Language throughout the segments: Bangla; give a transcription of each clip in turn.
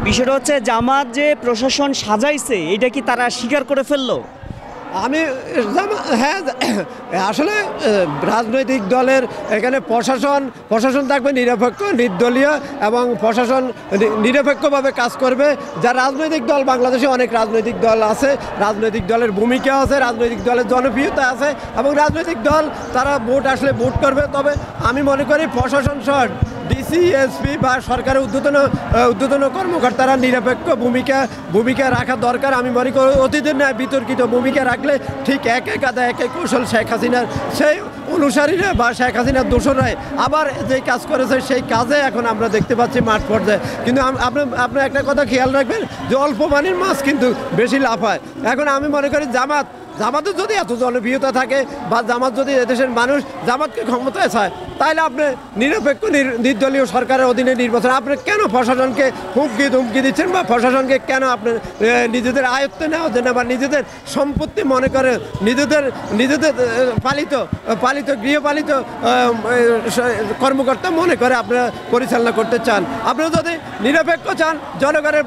বিষয়টা হচ্ছে জামাত যে প্রশাসন সাজাইছে এটা কি তারা স্বীকার করে ফেললো? আমি হ্যাঁ, আসলে রাজনৈতিক দলের এখানে প্রশাসন থাকবে নিরপেক্ষ, নির্দলীয়, এবং প্রশাসন নিরপেক্ষভাবে কাজ করবে। যা রাজনৈতিক দল, বাংলাদেশে অনেক রাজনৈতিক দল আছে, রাজনৈতিক দলের ভূমিকা আছে, রাজনৈতিক দলের জনপ্রিয়তা আছে, এবং রাজনৈতিক দল তারা ভোট আসলে ভোট করবে। তবে আমি মনে করি প্রশাসন সহ ডিসি, এসপি বা সরকারের ঊর্ধ্বতন কর্মকর্তারা নিরপেক্ষ ভূমিকা রাখা দরকার। আমি মনে করি অতীতের ন্যায় বিতর্কিত ভূমিকা রাখলে ঠিক একই কাদা একই কৌশল শেখ হাসিনার সেই অনুসারীরা বা শেখ হাসিনার দোসররাই আবার যে কাজ করেছে সেই কাজে এখন আমরা দেখতে পাচ্ছি মাঠ পর্যায়ে। কিন্তু আপনি একটা কথা খেয়াল রাখবেন যে অল্প পানির মাছ কিন্তু বেশি লাফায়। এখন আমি মনে করি জামাতের যদি এত জনপ্রিয়তা থাকে বা জামাত যদি এদেশের মানুষ জামাতকে ক্ষমতায় চায়, তাহলে আপনি নিরপেক্ষ নির্দলীয় সরকারের অধীনে নির্বাচন, আপনি কেন প্রশাসনকে হুমকি দিচ্ছেন বা প্রশাসনকে কেন আপনি নিজেদের আয়ত্তে নেওয়া যায় না বা নিজেদের সম্পত্তি মনে করে নিজেদের গৃহপালিত কর্মকর্তা মনে করে আপনারা পরিচালনা করতে চান? আপনারা যদি নিরপেক্ষ চান, জনগণের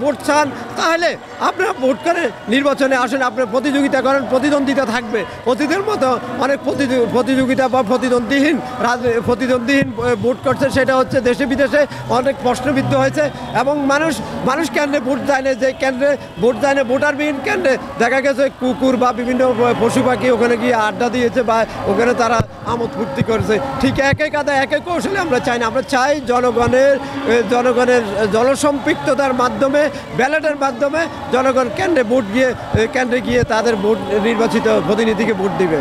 ভোট চান, তাহলে আপনারা ভোট করে নির্বাচনে আসেন, আপনার প্রতিযোগিতা করেন, প্রতিদ্বন্দ্বিতা থাকবে। অতীতের মতো অনেক প্রতিযোগিতা বা প্রতিদ্বন্দ্বীহীন ভোট করছে, সেটা হচ্ছে দেশে বিদেশে অনেক প্রশ্নবিদ্ধ হয়েছে। এবং মানুষ কেন্দ্রে ভোট যায় না, যে কেন্দ্রে ভোট যায় না, ভোটারবিহীন কেন্দ্রে দেখা গেছে কুকুর বা বিভিন্ন পশু পাখি ওখানে গিয়ে আড্ডা দিয়েছে বা ওখানে তারা আমোদ ফুর্তি করেছে। ঠিক একই কাদা একই কৌশলে আমরা চাই না। আমরা চাই জনগণের জনসম্পৃক্ততার মাধ্যমে, ব্যালটের মাধ্যমে জনগণ কেন্দ্রে গিয়ে তাদের ভোট নির্বাচিত প্রতিনিধিকে ভোট দিবে।